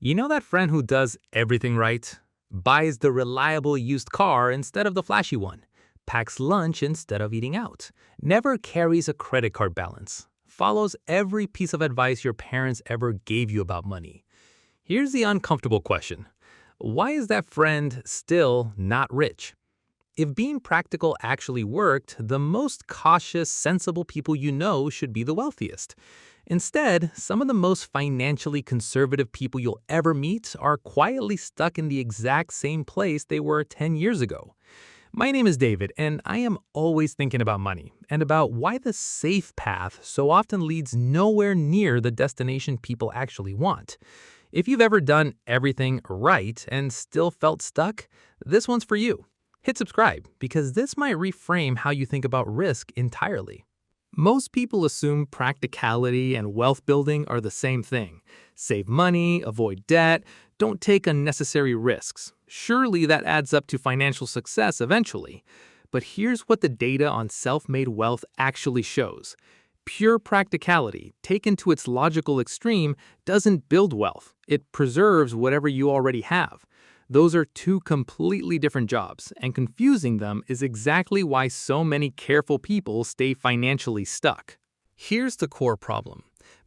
You know that friend who does everything right? Buys the reliable used car instead of the flashy one, packs lunch instead of eating out, never carries a credit card balance, follows every piece of advice your parents ever gave you about money. Here's the uncomfortable question. Why is that friend still not rich? If being practical actually worked, the most cautious, sensible people you know should be the wealthiest. Instead, some of the most financially conservative people you'll ever meet are quietly stuck in the exact same place they were 10 years ago. My name is David, and I am always thinking about money and about why the safe path so often leads nowhere near the destination people actually want. If you've ever done everything right and still felt stuck, this one's for you. Hit subscribe because this might reframe how you think about risk entirely. Most people assume practicality and wealth building are the same thing. Save money, avoid debt, don't take unnecessary risks. Surely that adds up to financial success eventually. But here's what the data on self-made wealth actually shows. Pure practicality, taken to its logical extreme, doesn't build wealth. It preserves whatever you already have. Those are two completely different jobs, and confusing them is exactly why so many careful people stay financially stuck. Here's the core problem.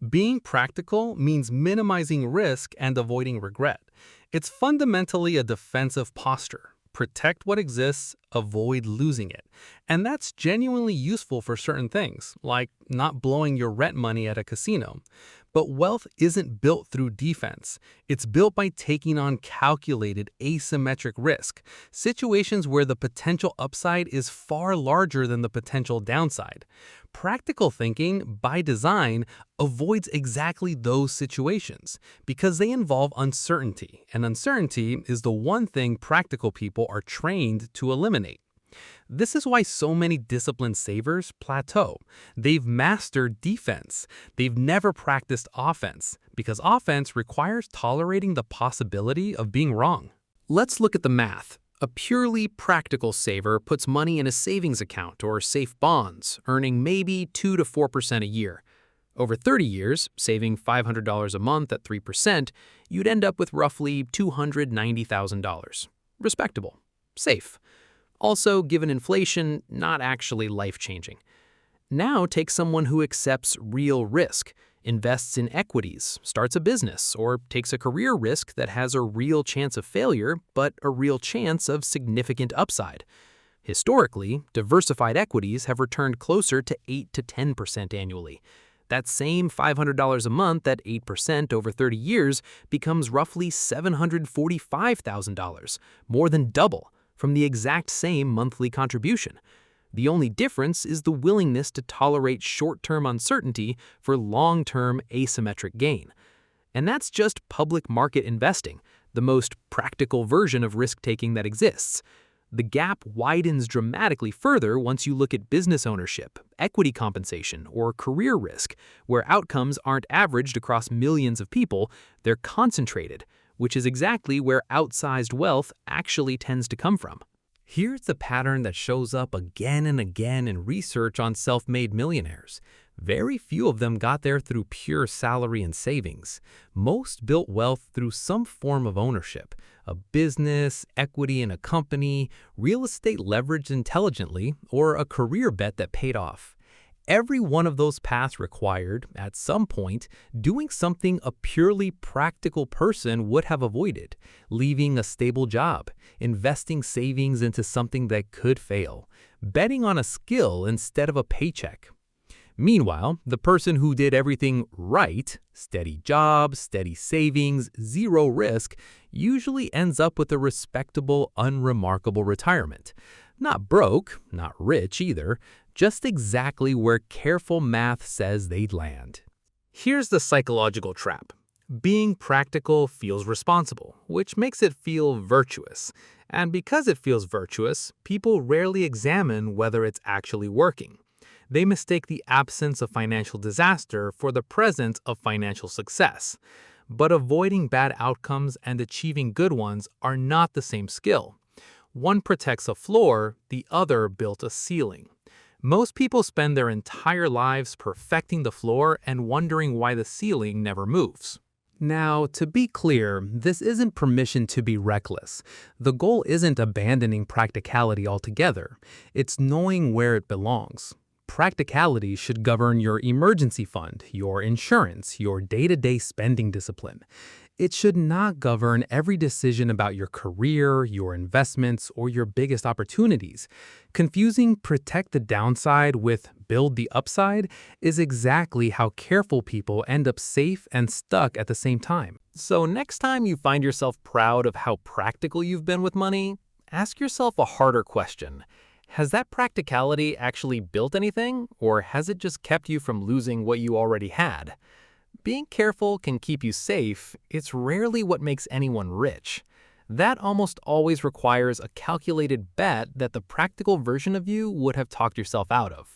Being practical means minimizing risk and avoiding regret. It's fundamentally a defensive posture. Protect what exists, avoid losing it. And that's genuinely useful for certain things, like not blowing your rent money at a casino. But wealth isn't built through defense. It's built by taking on calculated, asymmetric risk, situations where the potential upside is far larger than the potential downside. Practical thinking, by design, avoids exactly those situations because they involve uncertainty, and uncertainty is the one thing practical people are trained to eliminate. This is why so many disciplined savers plateau. They've mastered defense. They've never practiced offense, because offense requires tolerating the possibility of being wrong. Let's look at the math. A purely practical saver puts money in a savings account or safe bonds, earning maybe 2 to 4% a year. Over 30 years, saving $500 a month at 3%, you'd end up with roughly $290,000. Respectable. Safe. Also, given inflation, not actually life-changing. Now take someone who accepts real risk, invests in equities, starts a business, or takes a career risk that has a real chance of failure, but a real chance of significant upside. Historically, diversified equities have returned closer to 8 to 10% annually. That same $500 a month at 8% over 30 years becomes roughly $745,000, more than double, from the exact same monthly contribution. The only difference is the willingness to tolerate short-term uncertainty for long-term asymmetric gain. And that's just public market investing, the most practical version of risk-taking that exists. The gap widens dramatically further once you look at business ownership, equity compensation, or career risk, where outcomes aren't averaged across millions of people, they're concentrated, which is exactly where outsized wealth actually tends to come from. Here's the pattern that shows up again and again in research on self-made millionaires. Very few of them got there through pure salary and savings. Most built wealth through some form of ownership, a business, equity in a company, real estate leveraged intelligently, or a career bet that paid off. Every one of those paths required, at some point, doing something a purely practical person would have avoided, leaving a stable job, investing savings into something that could fail, betting on a skill instead of a paycheck. Meanwhile, the person who did everything right, steady job, steady savings, zero risk, usually ends up with a respectable, unremarkable retirement. Not broke, not rich either, just exactly where careful math says they'd land. Here's the psychological trap. Being practical feels responsible, which makes it feel virtuous. And because it feels virtuous, people rarely examine whether it's actually working. They mistake the absence of financial disaster for the presence of financial success. But avoiding bad outcomes and achieving good ones are not the same skill. One protects a floor, the other built a ceiling. Most people spend their entire lives perfecting the floor and wondering why the ceiling never moves. Now, to be clear, this isn't permission to be reckless. The goal isn't abandoning practicality altogether, it's knowing where it belongs. Practicality should govern your emergency fund, your insurance, your day-to-day spending discipline. It should not govern every decision about your career, your investments, or your biggest opportunities. Confusing protect the downside with build the upside is exactly how careful people end up safe and stuck at the same time. So next time you find yourself proud of how practical you've been with money, ask yourself a harder question. Has that practicality actually built anything, or has it just kept you from losing what you already had? Being careful can keep you safe. It's rarely what makes anyone rich. That almost always requires a calculated bet that the practical version of you would have talked yourself out of.